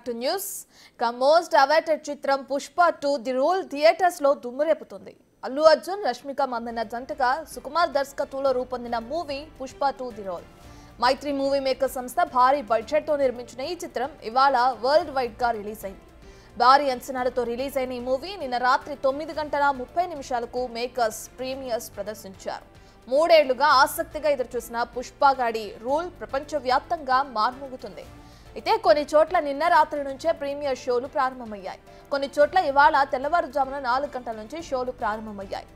To news most awaited చిత్రం Pushpa 2 the rule theatres లో దుమ్మురేపుతుంది. అల్లు అర్జున్ రష్మిక మందన్న జంటగా సుకుమార్ దర్శకత్వంలో రూపొందిన movie Pushpa 2 the rule. Mythri Movie Maker సంస్థ భారీ బడ్జెట్ తో నిర్మించిన ఈ చిత్రం ఇవాళ వరల్డ్ వైడ్ గా రిలీజ్ అయింది. భారీ అంచనాలతో రిలీజ్ అయిన ఈ మూవీ నిన్న రాత్రి 9:30 మేకర్స్ ప్రీమియర్స్ ప్రదర్శించారు. 3 ఏళ్లుగా ఆసక్తిగా ఎదురుచూసిన పుష్పగాడి రూల్ ప్రపంచవ్యాప్తంగా మార్మోగుతుంది. అయితే కొన్ని చోట్ల నిన్న రాత్రి నుంచే ప్రీమియర్ షోలు ప్రారంభమయ్యాయి. కొన్ని చోట్ల ఇవాళ తెల్లవారుజామున 4 గంటల నుంచి షోలు ప్రారంభమయ్యాయి.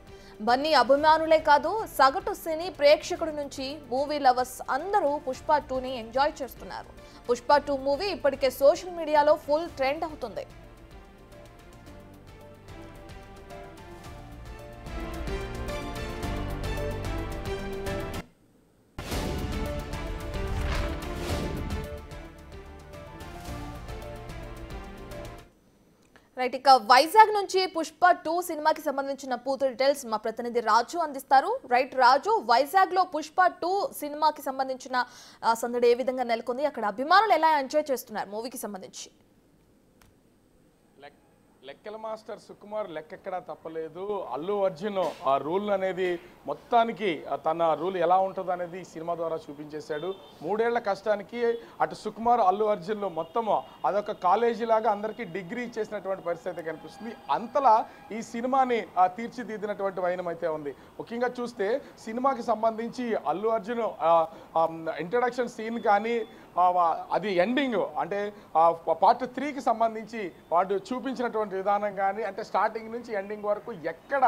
బన్నీ అభిమానులే కాదు, సగటు సినీ ప్రేక్షకుడి నుంచి మూవీ లవర్స్ అందరూ పుష్ప 2ని ఎంజాయ్ చేస్తున్నారు. పుష్ప 2 మూవీ ఇప్పటికే సోషల్ మీడియాలో ఫుల్ ట్రెండ్ అవుతుంది. రైట్, ఇక వైజాగ్ నుంచి పుష్ప 2 సినిమాకి సంబంధించిన పూర్తి డీటెయిల్స్ మా ప్రతినిధి రాజు అందిస్తారు. రైట్ రాజు, వైజాగ్ లో పుష్ప 2 సినిమాకి సంబంధించిన సందడి ఏ విధంగా నెలకొంది, అక్కడ అభిమానులు ఎలా ఎంజాయ్ చేస్తున్నారు మూవీకి సంబంధించి? లెక్కల మాస్టర్ సుకుమార్ లెక్కెక్కడా తప్పలేదు. అల్లు అర్జున్ ఆ రూల్ అనేది మొత్తానికి తన రూల్ ఎలా ఉంటుందో అనేది సినిమా ద్వారా చూపించేశాడు. 3 ఏళ్ల కష్టానికి అటు సుకుమార్ అల్లు అర్జున్లు మొత్తం అదొక కాలేజీ లాగా అందరికీ డిగ్రీ ఇచ్చేసినటువంటి పరిస్థితి కనిపిస్తుంది. అంతలా ఈ సినిమాని తీర్చిదిద్దినటువంటి వైనం అయితే ఉంది. ముఖ్యంగా చూస్తే సినిమాకి సంబంధించి అల్లు అర్జున్ ఇంట్రడక్షన్ సీన్ కానీ అది ఎండింగ్ అంటే పార్ట్ 3కి సంబంధించి వాడు చూపించినటువంటి విధానం కానీ అంటే స్టార్టింగ్ నుంచి ఎండింగ్ వరకు ఎక్కడ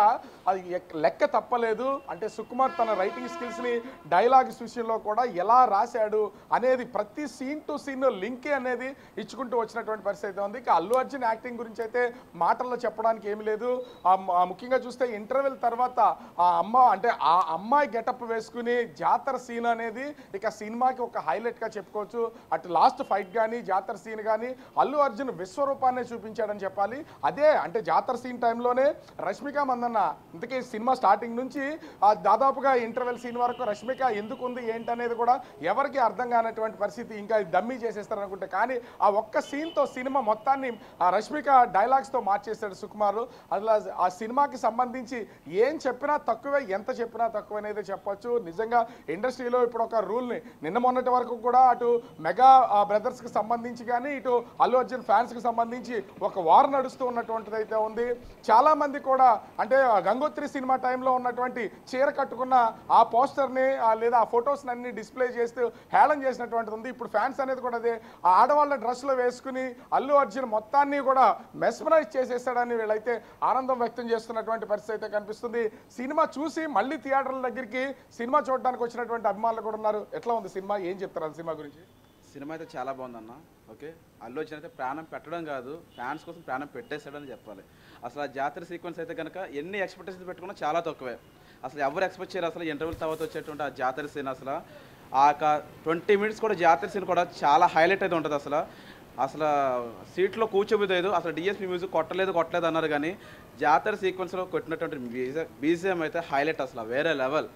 అది లెక్క తప్పలేదు. అంటే సుకుమార్ తన రైటింగ్ స్కిల్స్ని డైలాగ్స్ విషయంలో కూడా ఎలా రాశాడు అనేది ప్రతి సీన్ టు సీన్ లింక్ అనేది ఇచ్చుకుంటూ వచ్చినటువంటి పరిస్థితి ఉంది. ఇక అల్లు అర్జున్ యాక్టింగ్ గురించి అయితే మాటల్లో చెప్పడానికి ఏమి లేదు. ముఖ్యంగా చూస్తే ఇంటర్వెల్ తర్వాత ఆ అమ్మాయి గెటప్ వేసుకుని జాతర సీన్ అనేది ఇక సినిమాకి ఒక హైలైట్గా చెప్పుకోవచ్చు. అటు లాస్ట్ ఫైట్ కానీ జాతర సీన్ కానీ అల్లు అర్జున్ విశ్వరూపాన్ని చూపించాడని చెప్పాలి. అదే అంటే జాతర సీన్ టైంలోనే రష్మిక మందన్న ఇంతకీ సినిమా స్టార్టింగ్ నుంచి దాదాపుగా ఇంటర్వెల్ సీన్ వరకు రష్మిక ఎందుకు ఉంది ఏంటనేది కూడా ఎవరికి అర్థం కానటువంటి పరిస్థితి. ఇంకా డమ్మీ చేసేస్తారు అనుకుంటే కానీ ఆ ఒక్క సీన్తో సినిమా మొత్తాన్ని రష్మిక డైలాగ్స్తో మార్చేశాడు సుకుమార్. అట్లా ఆ సినిమాకి సంబంధించి ఏం చెప్పినా తక్కువే, ఎంత చెప్పినా తక్కువ అనేది చెప్పొచ్చు. నిజంగా ఇండస్ట్రీలో ఇప్పుడు ఒక రూల్ని నిన్న మొన్నటి వరకు కూడా అటు మెగా బ్రదర్స్కి సంబంధించి కానీ ఇటు అల్లు అర్జున్ ఫ్యాన్స్కి సంబంధించి ఒక వార్ నడుస్తూ ఉన్నటువంటిది అయితే ఉంది. చాలామంది కూడా అంటే గంగోత్రి సినిమా టైంలో ఉన్నటువంటి చీర కట్టుకున్న ఆ పోస్టర్ని లేదా ఆ ఫొటోస్ని అన్ని డిస్ప్లే చేస్తూ హేళన చేసినటువంటిది ఉంది. ఇప్పుడు ఫ్యాన్స్ అనేది కూడా అదే ఆ ఆడవాళ్ళ డ్రెస్సులు వేసుకుని అల్లు అర్జున్ మొత్తాన్ని కూడా మెస్మరైజ్ చేసేస్తాడని వీళ్ళైతే ఆనందం వ్యక్తం చేస్తున్నటువంటి పరిస్థితి అయితే కనిపిస్తుంది. సినిమా చూసి మళ్ళీ థియేటర్ల దగ్గరికి సినిమా చూడడానికి వచ్చినటువంటి అభిమానులు కూడా ఉన్నారు. ఎట్లా ఉంది సినిమా, ఏం చెప్తారు సినిమా గురించి? సినిమా అయితే చాలా బాగుందన్న. ఓకే, అల్లు అర్జున్ అయితే ప్రాణం పెట్టడం కాదు, ఫ్యాన్స్ కోసం ప్రాణం పెట్టేశాడని చెప్పాలి. అసలు ఆ జాతర సీక్వెన్స్ అయితే కనుక ఎన్ని ఎక్స్పెక్టేషన్స్ పెట్టుకున్నా చాలా తక్కువే. అసలు ఎవరు ఎక్స్పెక్ట్ చేయరు. అసలు ఇంటర్వ్యూల తర్వాత వచ్చేటువంటి ఆ జాతర సీన్ అసలు ఆ 20 మినిట్స్ కూడా జాతర సీన్ కూడా చాలా హైలైట్ అయితే ఉంటుంది. అసలు సీట్లో కూర్చోబోలేదు. అసలు డిఎస్పీ మ్యూజిక్ కొట్టలేదు అన్నారు కానీ జాతర సీక్వెన్స్లో కొట్టినటువంటి బీజిఎం అయితే హైలైట్, అసలు వేరే లెవెల్.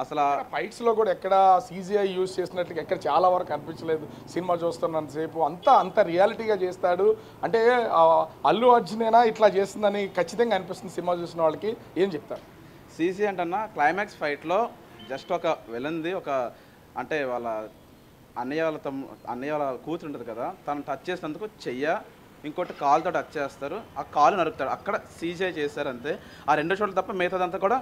అసలు ఫైట్స్లో కూడా ఎక్కడ సీజీఐ యూజ్ చేసినట్టుగా ఎక్కడ చాలా వరకు అనిపించలేదు. సినిమా చూస్తున్నంతసేపు అంత రియాలిటీగా చేస్తాడు. అంటే అల్లు అర్జునేనా ఇట్లా చేస్తుందని ఖచ్చితంగా అనిపిస్తుంది సినిమా చూసిన వాళ్ళకి. ఏం చెప్తారు? సీసీ అంటన్నా క్లైమాక్స్ ఫైట్లో జస్ట్ ఒక వెళ్ళింది ఒక అంటే వాళ్ళ అన్నయ్య వాళ్ళ కూతురు ఉంటుంది కదా, తను టచ్ చేసినందుకు ఇంకోటి కాలుతో టచ్ చేస్తారు, ఆ కాలు నరుకుతాడు. అక్కడ సీజీఐ చేస్తారు అంతే. ఆ 2 చోట్ల తప్ప మిగతాదంతా కూడా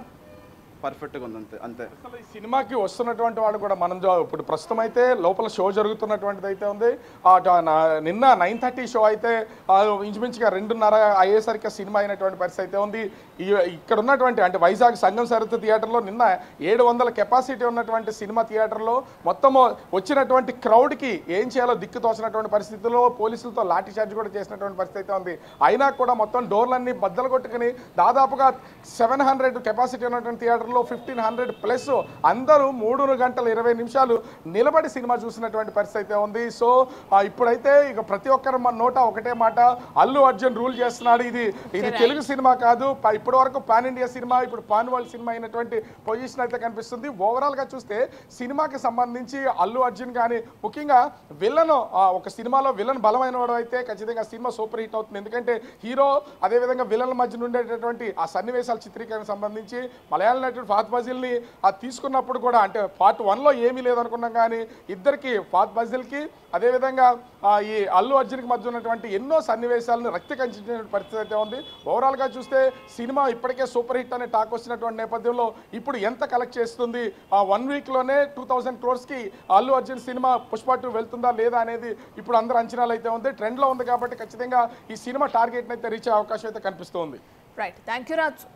పర్ఫెక్ట్గా ఉంది అంతే. అసలు ఈ సినిమాకి వస్తున్నటువంటి వాళ్ళు కూడా మనం ఇప్పుడు ప్రస్తుతం అయితే లోపల షో జరుగుతున్నటువంటిది అయితే ఉంది. నిన్న 9:30 షో అయితే ఇంచుమించుగా 2:30 అయ్యేసరికి సినిమా అయినటువంటి పరిస్థితి అయితే ఉంది. ఇక్కడ ఉన్నటువంటి అంటే వైజాగ్ సంగం సరస్సు థియేటర్లో నిన్న 700 కెపాసిటీ ఉన్నటువంటి సినిమా థియేటర్లో మొత్తం వచ్చినటువంటి క్రౌడ్కి ఏం చేయాలో దిక్కు తోచినటువంటి పరిస్థితుల్లో పోలీసులతో లాఠీ చార్జ్ కూడా చేసినటువంటి పరిస్థితి అయితే ఉంది. అయినా కూడా మొత్తం డోర్లన్నీ బద్దలు కొట్టుకుని దాదాపుగా 700 కెపాసిటీ ఉన్నటువంటి థియేటర్ థియేటర్లో 1500+ అందరూ 3 గంటల 20 నిమిషాలు నిలబడి సినిమా చూసినటువంటి పరిస్థితి అయితే ఉంది. సో ఇప్పుడైతే ఇక ప్రతి ఒక్కరి నోట ఒకటే మాట, అల్లు అర్జున్ రూల్ చేస్తున్నాడు. ఇది తెలుగు సినిమా కాదు, ఇప్పటి వరకు పాన్ ఇండియా సినిమా, ఇప్పుడు పాన్ వరల్డ్ సినిమా అయినటువంటి పొజిషన్ అయితే కనిపిస్తుంది. ఓవరాల్గా చూస్తే సినిమాకి సంబంధించి అల్లు అర్జున్ కానీ ముఖ్యంగా విలన్, ఒక సినిమాలో విలన్ బలమైన వాడు అయితే ఖచ్చితంగా సినిమా సూపర్ హిట్ అవుతుంది. ఎందుకంటే హీరో అదేవిధంగా విలన్ల మధ్య ఉండేటటువంటి ఆ సన్నివేశాల చిత్రీకరణ సంబంధించి మలయాళ నటుడు ఫహద్ ఫాజిల్ని తీసుకున్నప్పుడు కూడా, అంటే పార్ట్ 1లో ఏమీ లేదనుకున్నాం కానీ ఇద్దరికి ఫహద్ ఫాజిల్కి అదేవిధంగా ఈ అల్లు అర్జున్కి మధ్య ఉన్నటువంటి ఎన్నో సన్నివేశాలను రక్తి కంచిన పరిస్థితి అయితే ఉంది. ఓవరాల్గా చూస్తే సినిమా ఇప్పటికే సూపర్ హిట్ అనే టాక్ వస్తున్నటువంటి నేపథ్యంలో ఇప్పుడు ఎంత కలెక్ట్ చేస్తుంది, 1 వీక్లోనే 2000 crores అల్లు అర్జున్ సినిమా పుష్ప 2 వెళ్తుందా లేదా అనేది ఇప్పుడు అందరు అంచనాలు అయితే ఉంది. ట్రెండ్లో ఉంది కాబట్టి ఖచ్చితంగా ఈ సినిమా టార్గెట్ని అయితే రీచ్ అయ్యే అవకాశం అయితే కనిపిస్తుంది. Right, thank you Raju.